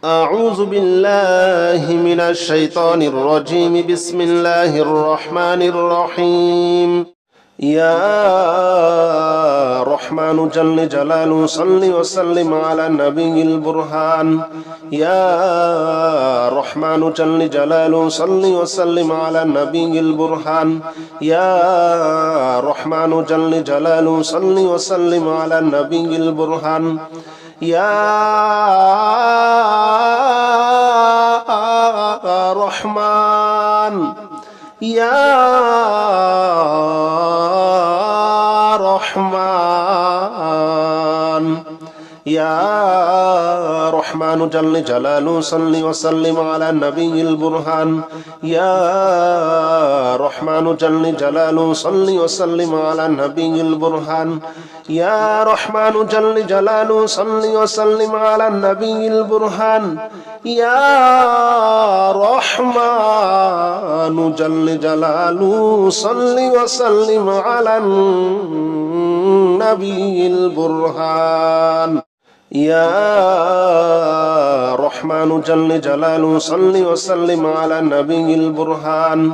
أعوذ بالله من الشيطان الرجيم بسم الله الرحمن الرحيم يا رحمن جل جلاله صل وسلم على النبي البرهان يا رحمن جل جلاله صل وسلم على النبي البرهان يا رحمن جل جلاله صل وسلم على النبي البرهان يا رحمن يا رحمن يا رحمن جل جلاله صل وسلم على النبي البرهان يا رحمن جل جلاله صل وسلم على النبي البرهان يا رحمن جل جلاله صل وسلم على النبي البرهان يا رحمن جل جلاله صل وسلم على النبي البرهان يا رحمن جل جلاله صل وسلم على النبي البرهان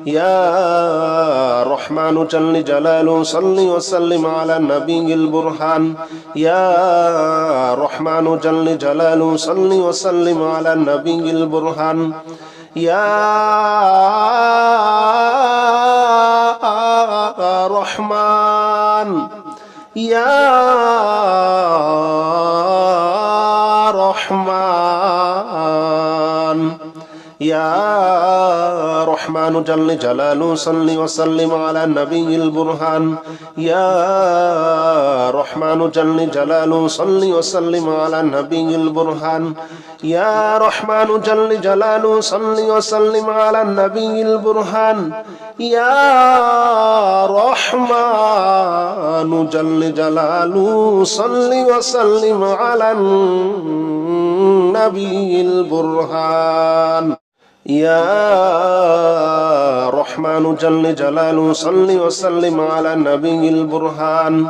يا رحمن جل جلاله صل وسلم على النبي البرهان يا رحمن جل جلاله صل وسلم على النبي البرهان يا رحمن يا رحمن يا رحمن جل جلاله صل وسلم على النبي البرهان يا رحمن جل جلاله صل وسلم على النبي البرهان يا رحمن جل جلاله صل وسلم على النبي البرهان يا رحمن جل جلاله صل وسلم على النبي البرهان يا رحمن جل جلاله صل وسلم على النبي البرهان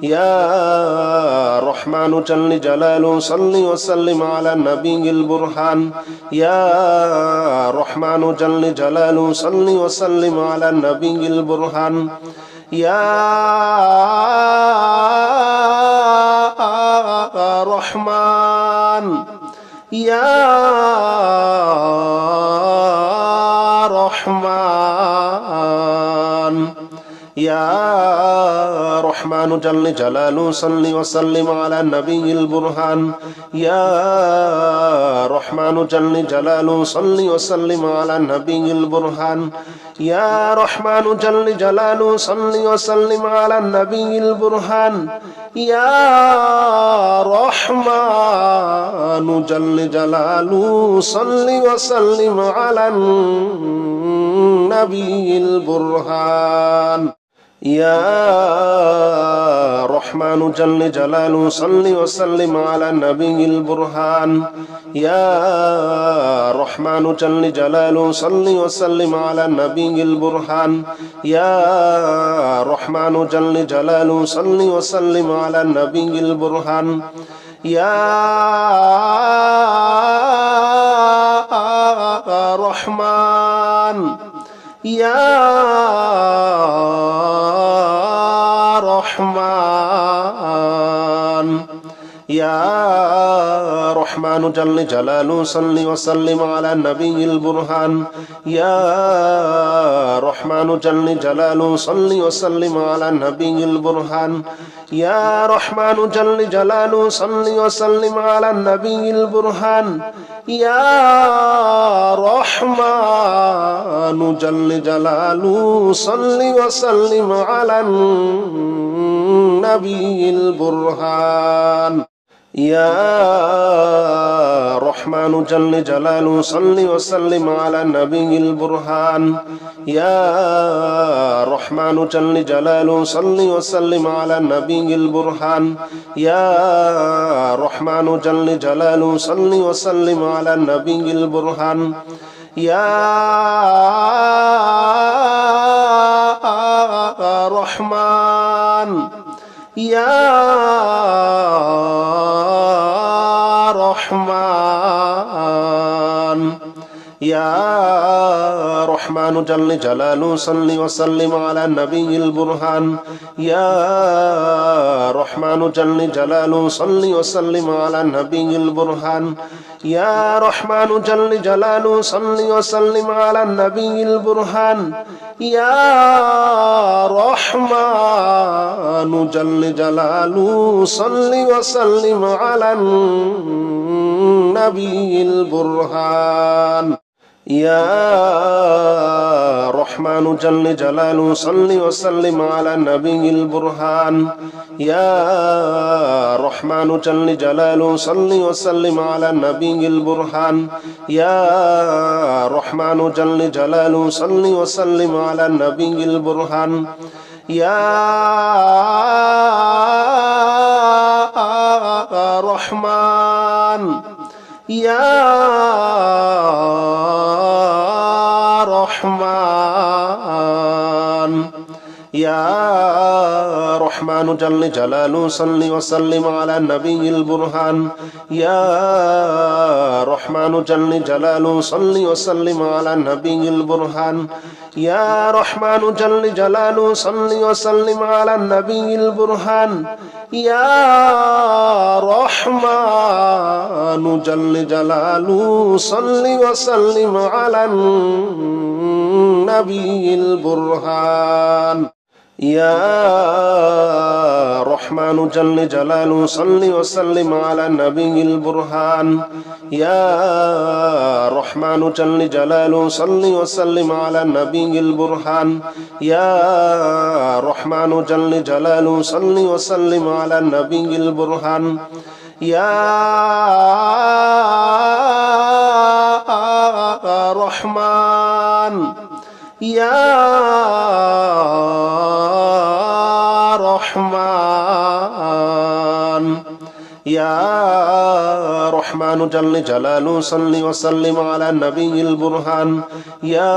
يا رحمن جل جلاله صل وسلم على النبي البرهان يا رحمن جل جلاله صل وسلم على النبي البرهان يا رحمن يا رحمن يا رحمن جل جلاله صل وسلم على النبي البرهان يا رحمن جل جلاله صل وسلم على النبي البرهان يا رحمن جل جلاله صل وسلم على النبي البرهان يا رحمن جل جلاله صل وسلم على النبي البرهان يا رحمن جل جلاله صل وسلم على النبي البرهان يا رحمن جل جلاله صل وسلم على النبي البرهان يا رحمن جل جلاله صل وسلم على النبي البرهان يا رحمن يا رحمن يا رحمن جل جلاله صل وسلم على النبي البرهان يا رحمن جل جلاله صل وسلم على النبي البرهان يا رحمن جل جلاله صل وسلم على النبي البرهان يا رحمن جل جلاله صل وسلم على النبي البرهان يا رحمن جل جلاله صل وسلم على النبي البرهان يا رحمن جل جلاله صل وسلم على النبي البرهان يا رحمن جل جلاله صل وسلم على النبي البرهان يا رحمن يا رحمن রহমান ইয়া রহমানু জাল্লি জালালু সাল্লি ওয়া সাল্লিম আলা নবিয়িল বুরহান ইয়া রহমানু জাল্লি জালালু সাল্লি ওয়া সাল্লিম আলা নবিয়িল বুরহান ইয়া রহমানু জাল্লি জালালু সাল্লি ওয়া সাল্লিম আলা নবিয়িল বুরহান ইয়া রহমানু জাল্লি জালালু সাল্লি ওয়া সাল্লিম আলা নবিয়িল বুরহান ইয়া রহমানু জাল্লি জালালু সাল্লি ওয়া সাল্লিম আলা নবিয়িল বুরহান ইয়া রহমানু জাল্লি জালালু সাল্লি ওয়া সাল্লিম আলা নবিয়িল বুরহান ইয়া রহমানু জাল্লি জালালু সাল্লি ওয়া সাল্লিম আলা নবিয়িল বুরহান ইয়া রহমান ইয়া রহমান ইয়া রহমানু জাল্লি জালালু সাল্লি ওয়া সাল্লিম আলা নবিয়িল বুরহান ইয়া রহমানু জাল্লি জালালু সাল্লি ওয়া সাল্লিম আলা নবিয়িল বুরহান ইয়া রহমানু জাল্লি জালালু সাল্লি ওয়া সাল্লিম আলা নবিয়িল বুরহান ইয়া রহমানু জাল্লি জালালু সাল্লি ওয়া সাল্লিম আলা নবিয়িল বুরহান ইয়া রহমানু জাল্লি জালালু সাল্লি ওয়া সাল্লিম আলা নবিয়িল বুরহান ইয়া রহমানু জাল্লি জালালু সাল্লি ওয়া সাল্লিম আলা নবিয়িল বুরহান ইয়া রহমানু জাল্লি জালালু সাল্লি ওয়া সাল্লিম আলা নবিয়িল বুরহান ইয়া রহমান ইয়া রহমান ইয়া রহমানু জাল্লি জালালু সাল্লি ওয়া সাল্লিম আলা নবিয়িল বুরহান ইয়া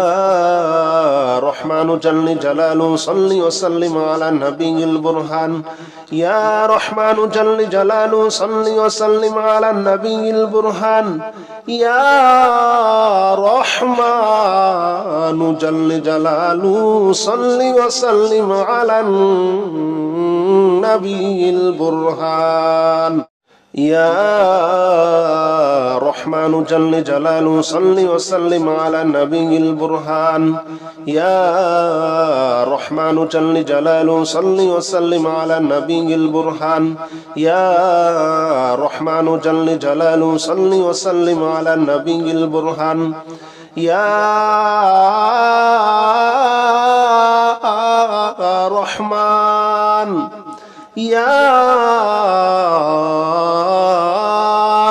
রহমানু জাল্লি জালালু সাল্লি ওয়া সাল্লিম আলা নবিয়িল বুরহান ইয়া রহমানু জাল্লি জালালু সাল্লি ওয়া সাল্লিম আলা নবিয়িল বুরহান ইয়া রহমানু জাল্লি জালালু সাল্লি ওয়া সাল্লিম আলা নবিয়িল বুরহান ইয়া রহমানু জাল্লি জালালু সাল্লি ওয়া সাল্লিম আলা নবিয়িল বুরহান ইয়া রহমানু জাল্লি জালালু সাল্লি ওয়া সাল্লিম আলা নবিয়িল বুরহান ইয়া রহমানু জাল্লি জালালু সাল্লি ওয়া সাল্লিম আলা নবিয়িল বুরহান ইয়া রহমান ইয়া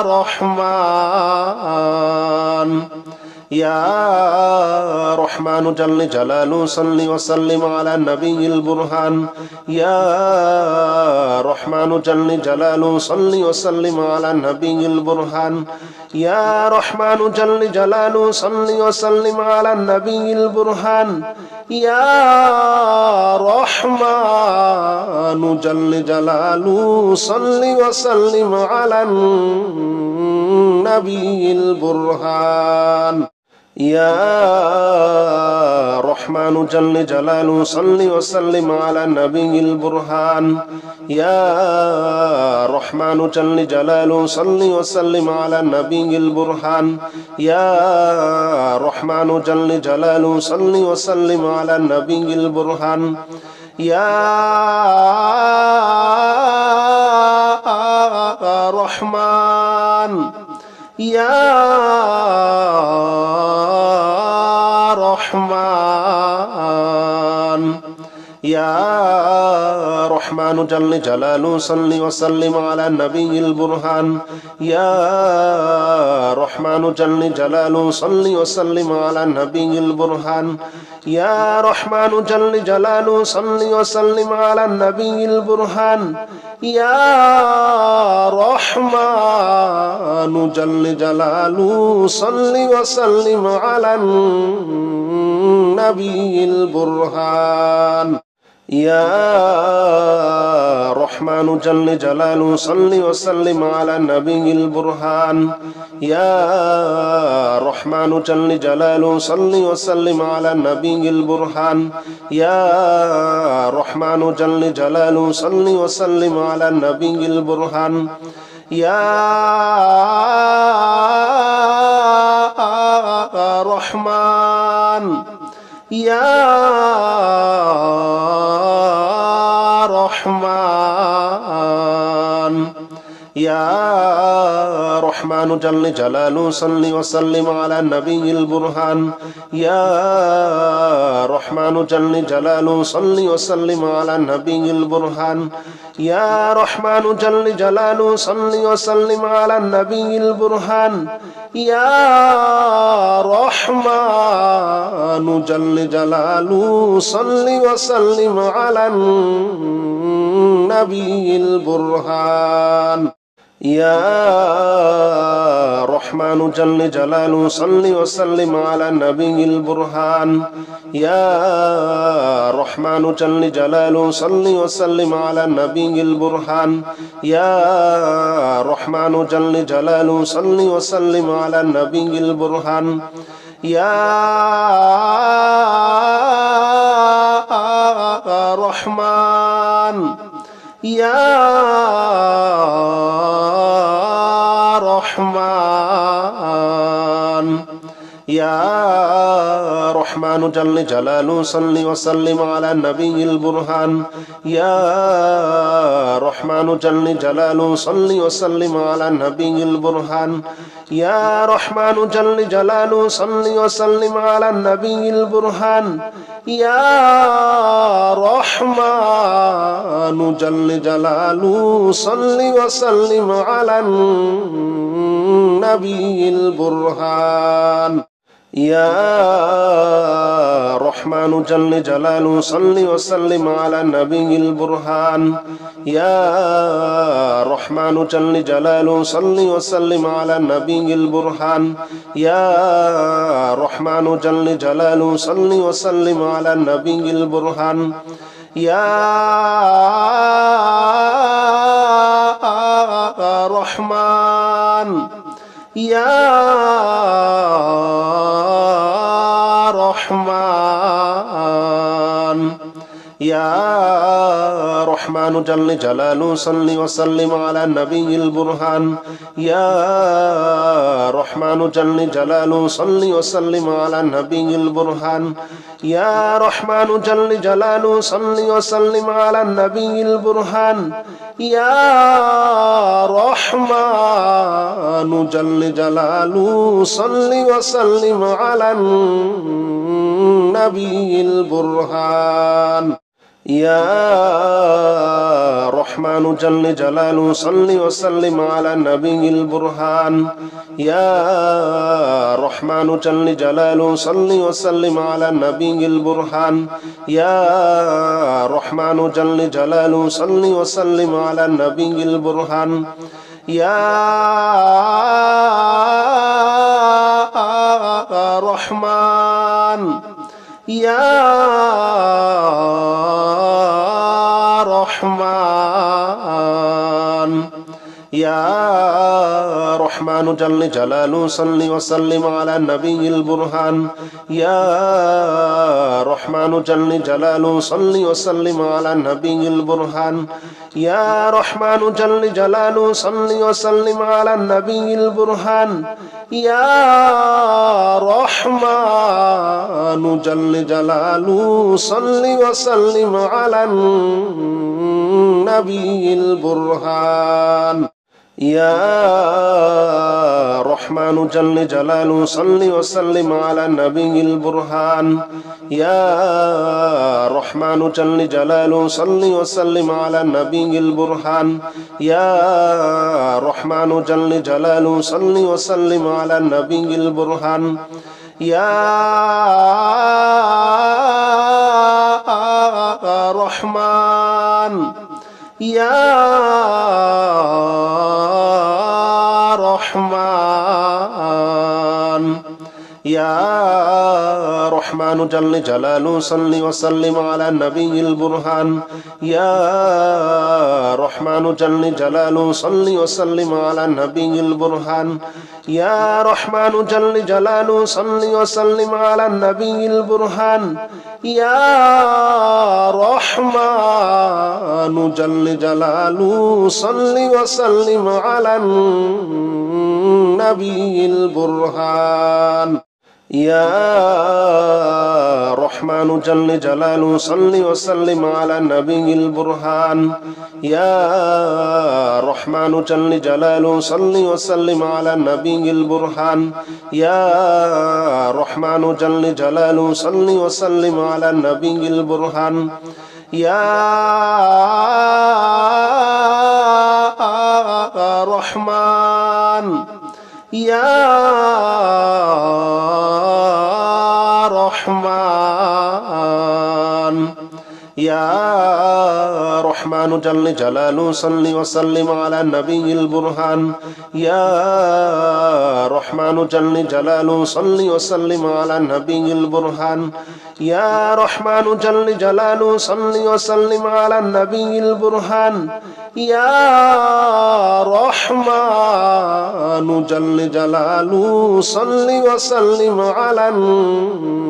রহমান ইয়া রহমানু জাল্লি জালালু সাল্লি ওয়া সাল্লিম আলা নবিয়িল বুরহান ইয়া রহমানু জাল্লি জালালু সাল্লি ওয়া সাল্লিম আলা নবিয়িল বুরহান ইয়া রহমানু জাল্লি জালালু সাল্লি ওয়া সাল্লিম আলা নবিয়িল বুরহান ইয়া রহমানু জাল্লি জালালু সাল্লি ওয়া সাল্লিম আলা নবিয়িল বুরহান ইয়া রহমানু জাল্লি জালালু সাল্লি ওয়া সাল্লিম আলা নবিয়িল বুরহান ইয়া রহমানু জাল্লি জালালু সাল্লি ওয়া সাল্লিম আলা নবিয়িল বুরহান ইয়া রহমানু জাল্লি জালালু সাল্লি ওয়া সাল্লিম আলা নবিয়িল বুরহান ইয়া রহমান ইয়া রহমান ইয়া রহমানু জাল্লি জালালু সাল্লি ওয়া সাল্লিম আলা নবিয়িল বুরহান ইয়া রহমানু জাল্লি জালালু সাল্লি ওয়া সাল্লিম আলা নবিয়িল বুরহান ইয়া রহমানু জাল্লি জালালু সাল্লি ওয়া সাল্লিম আলা নবিয়িল বুরহান ইয়া রহমানু জাল্লি জালালু সাল্লি ওয়া সাল্লিম আলা নবিয়িল বুরহান يا رحمن جل جلاله صل وسلم على النبي البرهان يا رحمن جل جلاله صل وسلم على النبي البرهان يا رحمن جل جلاله صل وسلم على النبي البرهان يا رحمن يا رحمن يا رحمن جل جلاله صل وسلم على النبي البرهان يا رحمن جل جلاله صل وسلم على النبي البرهان يا رحمن جل جلاله صل وسلم على النبي البرهان يا رحمن جل جلاله صل وسلم على النبي البرهان يا رحمن جل جلاله صل وسلم على النبي البرهان يا رحمن جل جلاله صل وسلم على النبي البرهان يا رحمن جل جلاله صل وسلم على النبي البرهان يا رحمن يا رحمن يا رحمن جل جلاله صل وسلم على النبي البرهان يا رحمن جل جلاله صل وسلم على النبي البرهان يا رحمن جل جلاله صل وسلم على النبي البرهان يا رحمن جل جلاله صل وسلم على النبي البرهان يا رحمن جل جلاله صل وسلم على النبي البرهان يا رحمن جل جلاله صل وسلم على النبي البرهان يا رحمن جل جلاله صل وسلم على النبي البرهان يا رحمن يا رحمن يا رحمن جل جلاله صل وسلم على النبي البرهان يا رحمن جل جلاله صل وسلم على النبي البرهان يا رحمن جل جلاله صل وسلم على النبي البرهان يا رحمن جل جلاله صل وسلم على النبي البرهان يا رحمن جل جلاله صل وسلم على النبي البرهان يا رحمن جل جلاله صل وسلم على النبي البرهان يا رحمن جل جلاله صل وسلم على النبي البرهان يا رحمن يا رحمن يا رحمن جل جلاله صل وسلم على النبي البرهان يا رحمن جل جلاله صل وسلم على النبي البرهان يا رحمن جل جلاله صل وسلم على النبي البرهان يا رحمن جل جلاله صل وسلم على النبي البرهان يا رحمن جل جلاله صل وسلم على النبي البرهان يا رحمن جل جلاله صل وسلم على النبي البرهان يا رحمن جل جلاله صل وسلم على النبي البرهان يا رحمن يا رحمن يا رحمن جل جلاله صل وسلم على النبي البرهان يا رحمن جل جلاله صل وسلم على النبي البرهان يا رحمن جل جلاله صل وسلم على النبي البرهان يا رحمن جل جلاله صل وسلم على النبي البرهان يا رحمن جل جلاله صل وسلم على النبي البرهان يا رحمن جل جلاله صل وسلم على النبي البرهان يا رحمن جل جلاله صل وسلم على النبي البرهان يا رحمن يا رحمن يا رحمن جل جلاله صل وسلم على النبي البرهان يا رحمن جل جلاله صل وسلم على النبي البرهان يا رحمن جل جلاله صل وسلم على النبي البرهان يا رحمن جل جلاله صل وسلم على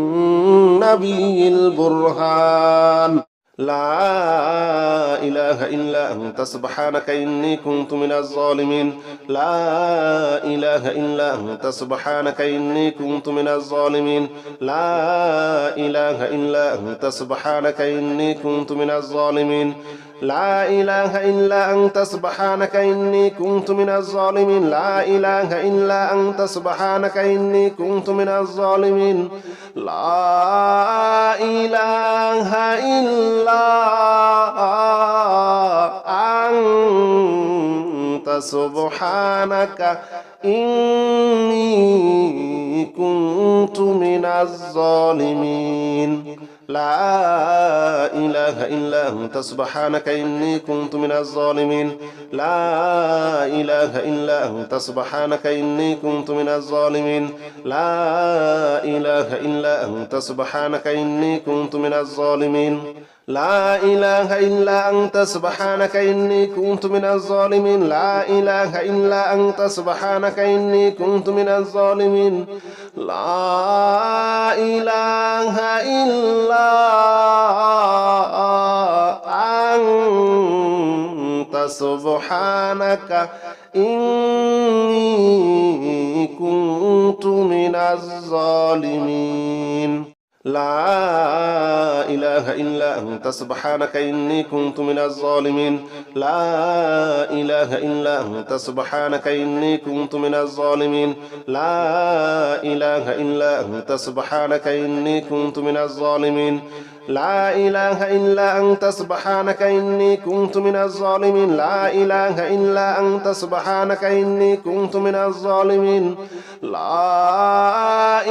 النبي البرهان لا إله إلا أنت سبحانك إني كنت من الظالمين لا إله إلا أنت سبحانك إني كنت من الظالمين لا إله إلا أنت سبحانك إني كنت من الظالمين لا إله إلا أنت سبحانك إني كنت من الظالمين لا إله إلا أنت سبحانك إني كنت من الظالمين لا إله إلا أنت سبحانك إني كنت من الظالمين لا إله إلا أنت سبحانك إني كنت من الظالمين لا إله إلا أنت سبحانك إني كنت من الظالمين لا إله إلا أنت سبحانك إني كنت من الظالمين لا إله إلا أنت سبحانك إني كنت من الظالمين لا إله إلا أنت سبحانك إني كنت من الظالمين لا إله إلا أنت سبحانك إني كنت من الظالمين لا إله إلا أنت سبحانك إني كنت من الظالمين لا إله إلا أنت سبحانك إني كنت من الظالمين لا إله إلا أنت سبحانك إني كنت من الظالمين لا إله إلا أنت سبحانك إني كنت من الظالمين لا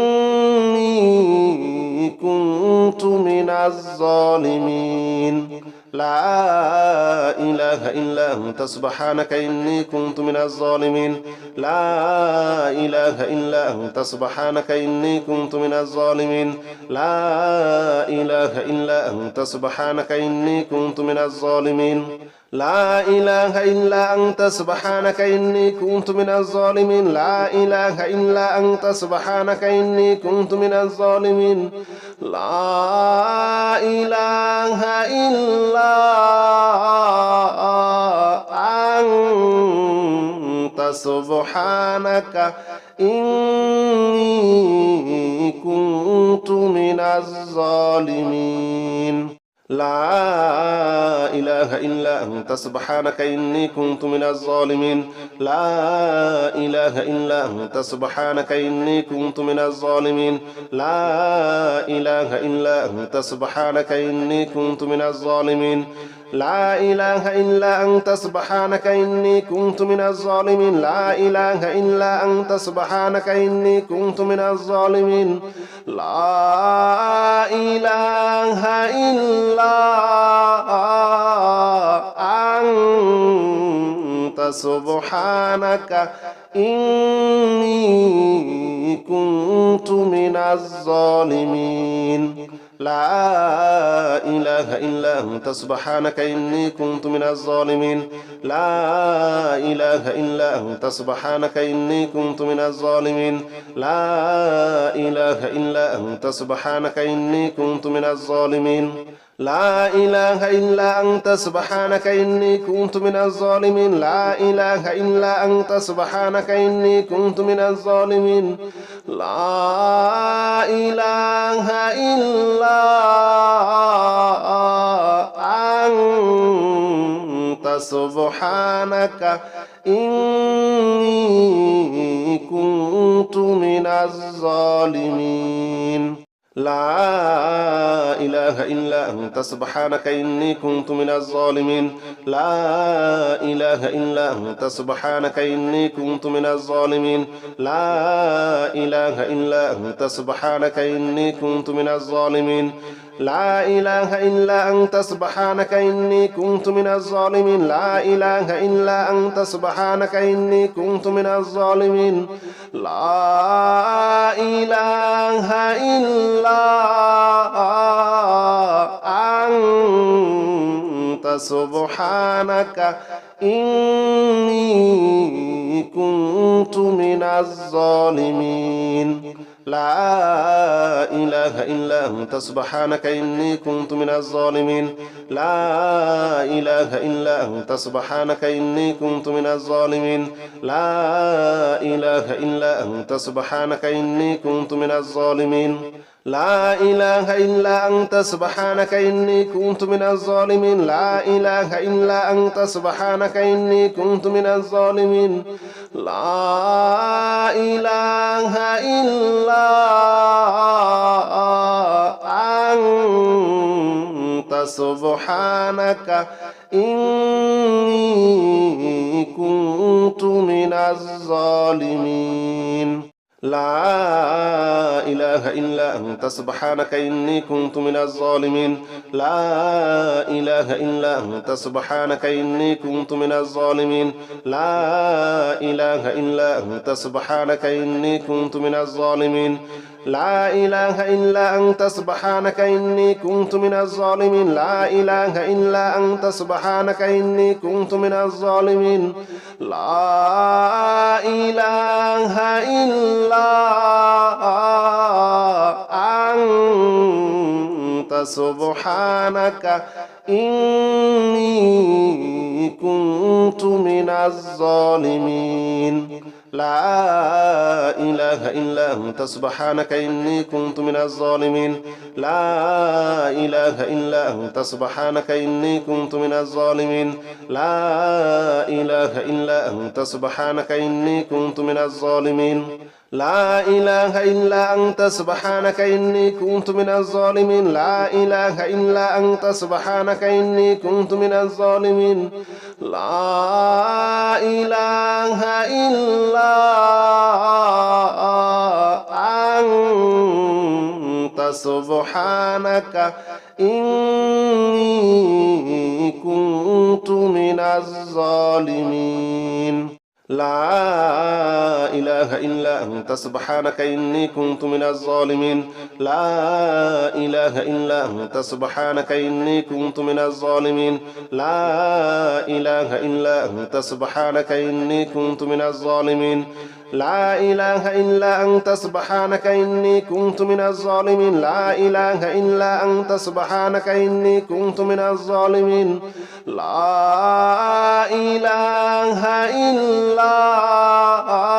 إله إلا أنت سبحانك إني كنت من الظالمين لا إله إلا أنت سبحانك إني كنت من الظالمين لا إله إلا أنت سبحانك إني كنت من الظالمين لا إله إلا أنت سبحانك إني كنت من الظالمين لا إله إلا أنت سبحانك إني كنت من الظالمين لا إله إلا أنت سبحانك إني كنت من الظالمين لا إله إلا أنت سبحانك إني كنت من الظالمين لا إله إلا أنت سبحانك إني كنت من الظالمين لا إله إلا أنت سبحانك إني كنت من الظالمين لا إله إلا أنت سبحانك إني كنت من الظالمين لا إله إلا أنت سبحانك إني كنت من الظالمين لا إله إلا أنت سبحانك إني كنت من الظالمين لا إله إلا أنت سبحانك إني كنت من الظالمين لا إله إلا سبحانك إني كنت من الظالمين لا إله إلا أنت سبحانك إني كنت من الظالمين لا إله إلا أنت سبحانك إني كنت من الظالمين لا إله إلا أنت سبحانك إني كنت من الظالمين لا إله إلا أنت سبحانك إني كنت من الظالمين لا إله إلا أنت سبحانك إني كنت من الظالمين لا إله إلا أنت سبحانك إني كنت من الظالمين لا إله إلا أنت سبحانك إني كنت من الظالمين لا إله إلا أنت سبحانك إني كنت من الظالمين لا إله إلا أنت سبحانك إني كنت من الظالمين لا إله إلا أنت سبحانك إني كنت من الظالمين لا إله إلا أنت سبحانك إني كنت من الظالمين لا إله إلا أنت سبحانك إني كنت من الظالمين لا إله إلا أنت سبحانك إني كنت من الظالمين لا إله إلا أنت سبحانك إني كنت من الظالمين لا إله إلا أنت سبحانك إني كنت من الظالمين لا إله إلا أنت سبحانك إني كنت من الظالمين لا إله إلا أنت سبحانك إني كنت من الظالمين لا إله إلا أنت سبحانك إني كنت من الظالمين لا إله إلا أنت سبحانك إني كنت من الظالمين لا إله إلا أنت سبحانك إني كنت من الظالمين لا إله إلا أنت سبحانك إني كنت من الظالمين لا إله إلا أنت سبحانك إني كنت من الظالمين لا إله إلا أنت سبحانك إني كنت من الظالمين لا إله إلا أنت سبحانك إني كنت من الظالمين لا إله إلا أنت سبحانك إني كنت من الظالمين لا إله إلا أنت سبحانك إني كنت من الظالمين لا إله إلا أنت سبحانك إني كنت من الظالمين لا إله إلا أنت سبحانك إني كنت من الظالمين لا إله إلا أنت سبحانك إني كنت من الظالمين لا إله إلا أنت سبحانك إني كنت من الظالمين لا إله إلا أنت سبحانك إني كنت من الظالمين لا إله إلا أنت سبحانك إني كنت من الظالمين لا إله إلا أنت سبحانك إني كنت من الظالمين لا إله إلا أنت سبحانك إني كنت من الظالمين لا إله إلا أنت سبحانك إني كنت من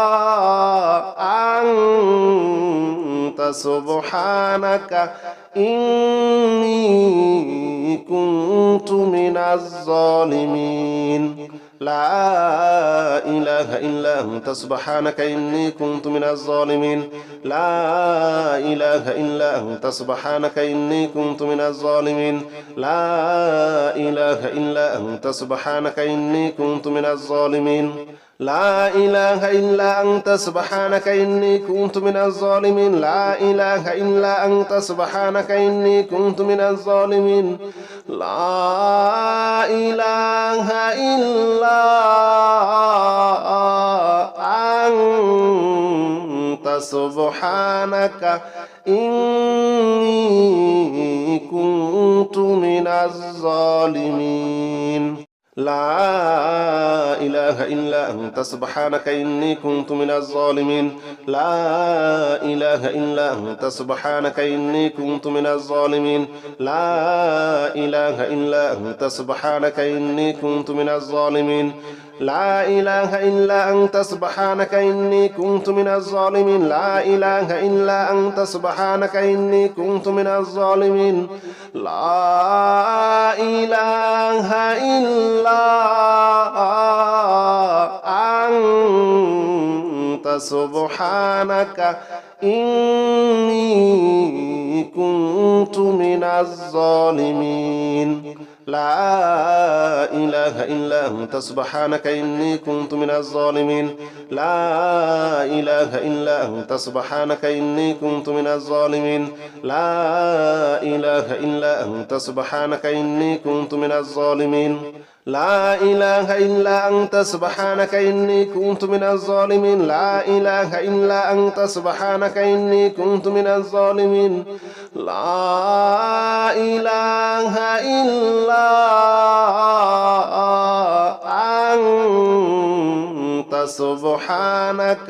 الظالمين لا إله إلا أنت سبحانك إني كنت من الظالمين لا إله إلا أنت سبحانك إني كنت من الظالمين لا إله إلا أنت سبحانك إني كنت من الظالمين لا إله إلا أنت سبحانك إني كنت من الظالمين لا إله إلا أنت سبحانك إني كنت من الظالمين لا إله إلا أنت سبحانك إني كنت من الظالمين لا إله إلا أنت سبحانك إني كنت من الظالمين لا إله إلا أنت سبحانك إني كنت من الظالمين لا إله إلا أنت سبحانك إني كنت من الظالمين لا إله إلا أنت سبحانك إني كنت من الظالمين لا إله إلا أنت سبحانك إني كنت من الظالمين لا إله إلا أنت سبحانك إني كنت من الظالمين لا إله إلا أنت سبحانك إني كنت من الظالمين لا إله إلا أنت سبحانك إني كنت من الظالمين لا إله إلا أنت سبحانك إني كنت من الظالمين لا إله إلا أنت سبحانك إني كنت من الظالمين لا إله إلا أنت سبحانك إني كنت من الظالمين لا إله إلا أنت سبحانك إني كنت من الظالمين لا إله إلا أنت سبحانك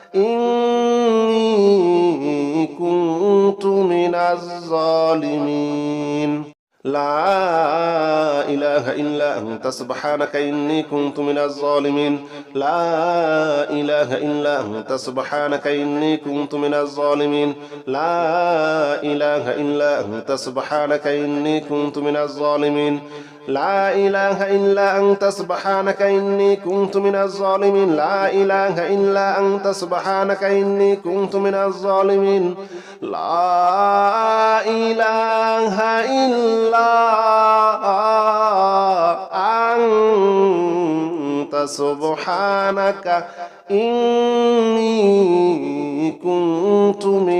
إني كنت من الظالمين لا إله إلا أنت سبحانك إني كنت من الظالمين لا إله إلا أنت سبحانك إني كنت من الظالمين لا إله إلا أنت سبحانك إني كنت من الظالمين لا إله إلا أنت سبحانك إني كنت من الظالمين لا إله إلا أنت سبحانك إني كنت من الظالمين لا إله إلا أنت سبحانك إني كنت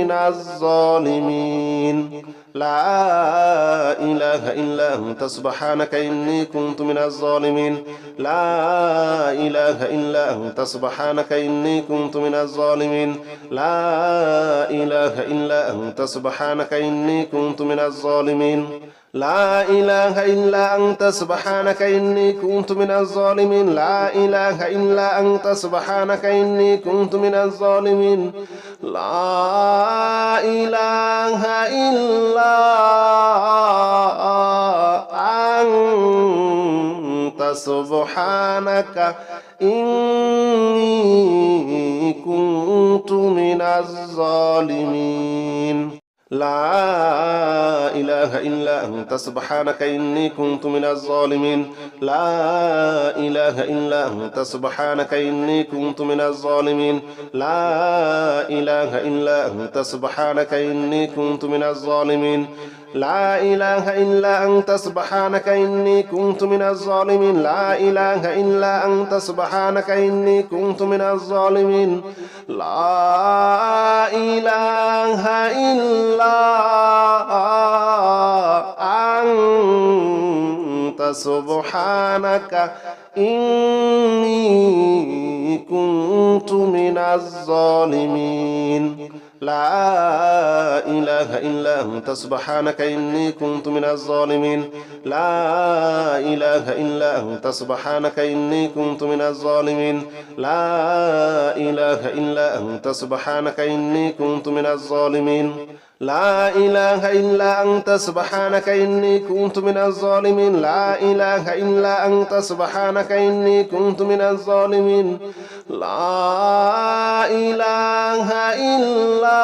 من الظالمين لا إله إلا أنت سبحانك إني كنت من الظالمين لا إله إلا أنت سبحانك إني كنت من الظالمين لا إله إلا أنت سبحانك إني كنت من الظالمين لا إله إلا أنت سبحانك إني كنت من الظالمين لا إله إلا أنت سبحانك إني كنت من الظالمين لا إله إلا أنت سبحانك إني كنت من الظالمين لا إله إلا أنت سبحانك إني كنت من الظالمين لا إله إلا أنت سبحانك إني كنت من الظالمين لا إله إلا أنت سبحانك إني كنت من الظالمين لا إله إلا أنت سبحانك إني كنت من الظالمين لا إله إلا أنت سبحانك إني كنت من الظالمين لا إله إلا أنت سبحانك إني كنت من الظالمين لا إله إلا أنت سبحانك إني كنت من الظالمين لا إله إلا أنت سبحانك إني كنت من الظالمين لا إله إلا أنت سبحانك إني كنت من الظالمين لا إله إلا أنت سبحانك إني كنت من الظالمين لا إله إلا أنت سبحانك إني كنت من الظالمين لا إله إلا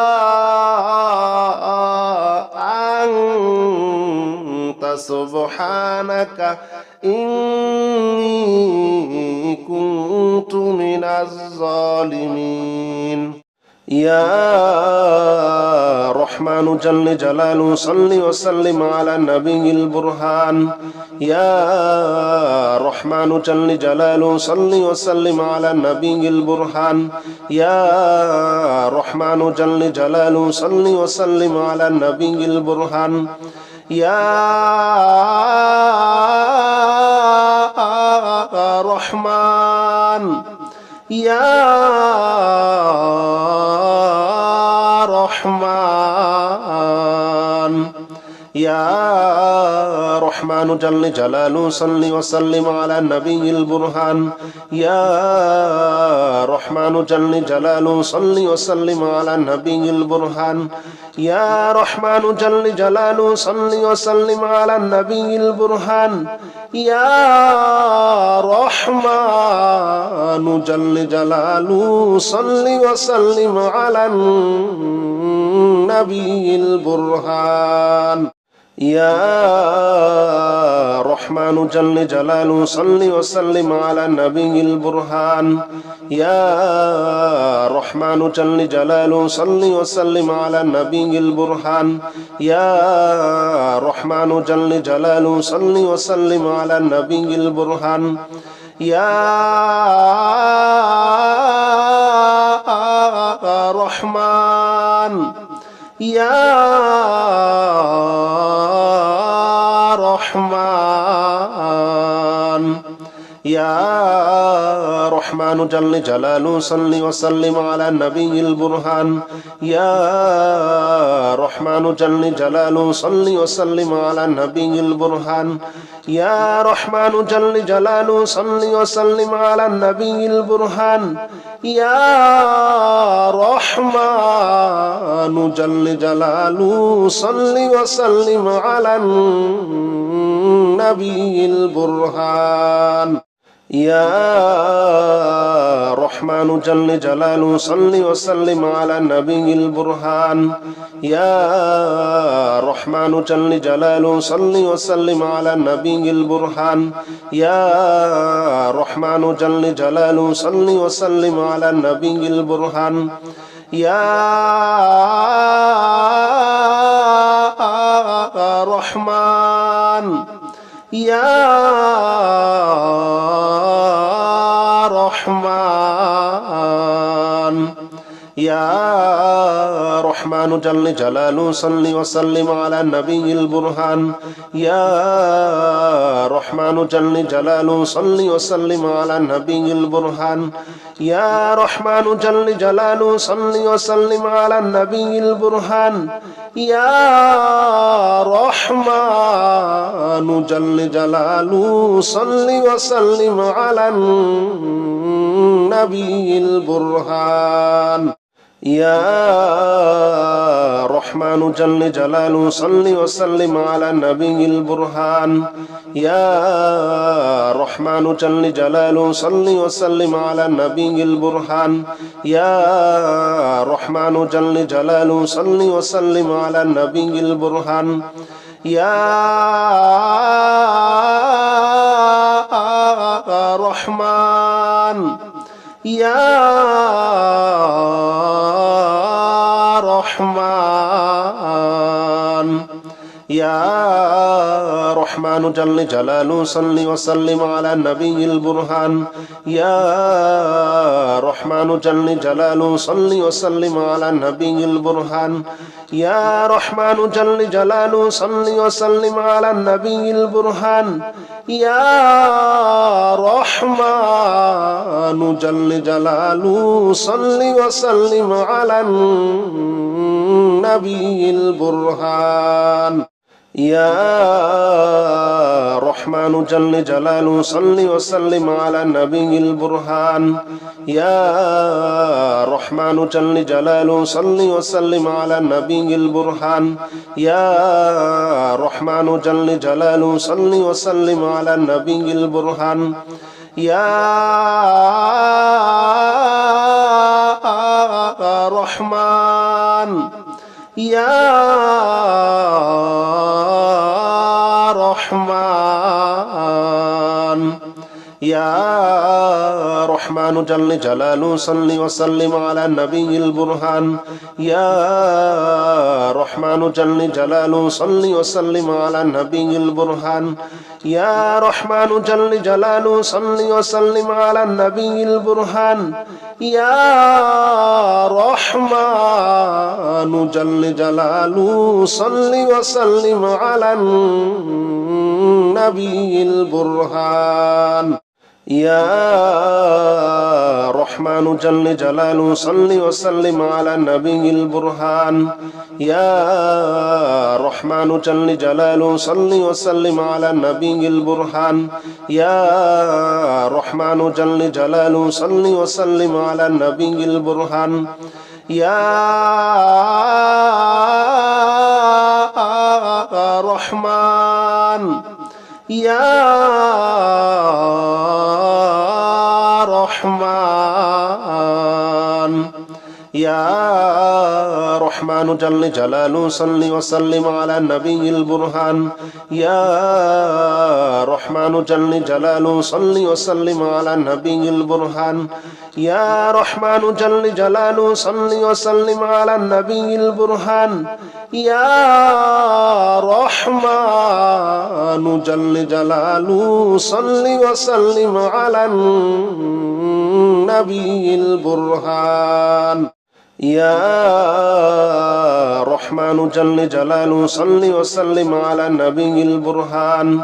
أنت سبحانك إني كنت من الظالمين يا رحمن جل جلاله صل وسلم على النبي البرهان يا رحمن جل جلاله صل وسلم على النبي البرهان يا رحمن جل جلاله صل وسلم على النبي البرهان يا يا رحمن يا رحمن جل جلاله صل وسلم على النبي البرهان يا رحمن جل جلاله صل وسلم على النبي البرهان يا رحمن جل جلاله صل وسلم على النبي البرهان يا رحمن جل جلاله صل وسلم على النبي البرهان يا رحمن جل جلاله صل وسلم على النبي البرهان يا رحمن جل جلاله صل وسلم على النبي البرهان يا رحمن جل جلاله صل وسلم على النبي البرهان يا رحمن يا رحمن يا رحمن جل جلاله صل وسلم على النبي البرهان يا رحمن جل جلاله صل وسلم على النبي البرهان يا رحمن جل جلاله صل وسلم على النبي البرهان يا رحمن جل جلاله صل وسلم على النبي البرهان يا رحمن جل جلاله صل وسلم على النبي البرهان يا رحمن جل جلاله صل وسلم على النبي البرهان يا رحمن جل جلاله صل وسلم على النبي البرهان يا رحمن يا رحمن يا رحمن جل جلاله صل وسلم على النبي البرهان يا رحمن جل جلاله صل وسلم على النبي البرهان يا رحمن جل جلاله صل وسلم على النبي البرهان يا رحمن جل جلاله صل وسلم على النبي البرهان يا رحمن جل جلاله صل وسلم على النبي البرهان يا رحمن جل جلاله صل وسلم على النبي البرهان يا رحمن جل جلاله صل وسلم على النبي البرهان يا رحمن يا رحمن يا رحمن جل جلاله صل وسلم على النبي البرهان يا رحمن جل جلاله صل وسلم على النبي البرهان يا رحمن جل جلاله صل وسلم على النبي البرهان يا رحمن جل جلاله صل وسلم على النبي البرهان يا رحمن جل جلاله صل وسلم على النبي البرهان يا رحمن جل جلاله صل وسلم على النبي البرهان يا رحمن جل جلاله صل وسلم على النبي البرهان يا رحمن يا رحمن يا رحمن جل جلاله صل وسلم على النبي البرهان يا رحمن جل جلاله صل وسلم على النبي البرهان يا رحمن جل جلاله صل وسلم على النبي البرهان يا رحمن جل جلاله صل وسلم على النبي البرهان يا رحمن جل جلاله صل وسلم على النبي البرهان يا رحمن جل جلاله صل وسلم على النبي البرهان يا رحمن جل جلاله صل وسلم على النبي البرهان يا رحمن يا رحمن يا رحمن جل جلاله صل وسلم على النبي البرهان يا رحمن جل جلاله صل وسلم على النبي البرهان يا رحمن جل جلاله صل وسلم على النبي البرهان يا رحمن جل جلاله صل وسلم على النبي البرهان يا رحمن جل جلاله صل وسلم على النبي البرهان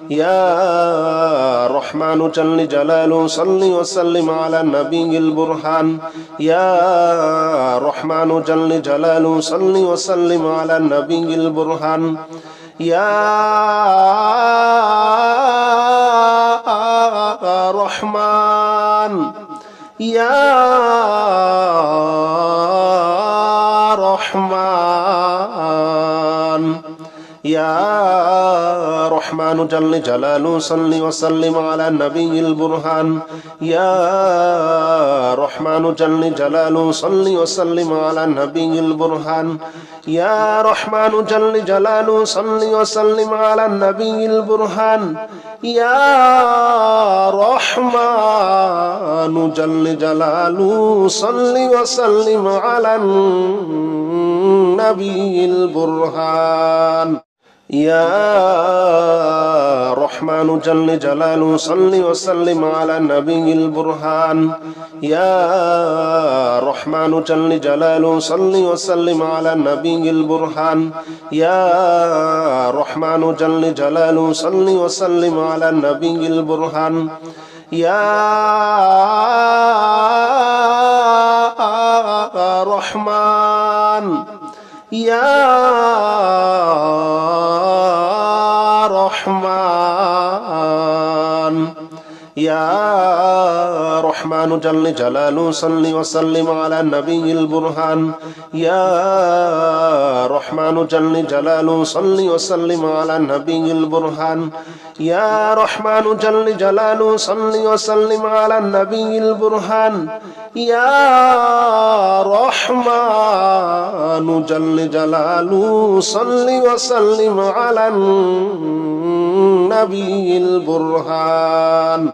يا رحمن جل جلاله صل وسلم على النبي البرهان يا رحمن جل جلاله صل وسلم على النبي البرهان يا رحمن يا رحمن يا رحمن جل جلاله صل وسلم على النبي البرهان يا رحمن جل جلاله صل وسلم على النبي البرهان يا رحمن جل جلاله صل وسلم على النبي البرهان يا رحمن جل جلاله صل وسلم على النبي البرهان يا رحمن جل جلاله صل وسلم على النبي البرهان يا رحمن جل جلاله صل وسلم على النبي البرهان يا رحمن جل جلاله صل وسلم على النبي البرهان يا رحمن يا رحمن يا رحمن جل جلاله صل وسلم على النبي البرهان يا رحمن جل جلاله صل وسلم على النبي البرهان يا رحمن جل جلاله صل وسلم على النبي البرهان يا رحمن جل جلاله صل وسلم على النبي البرهان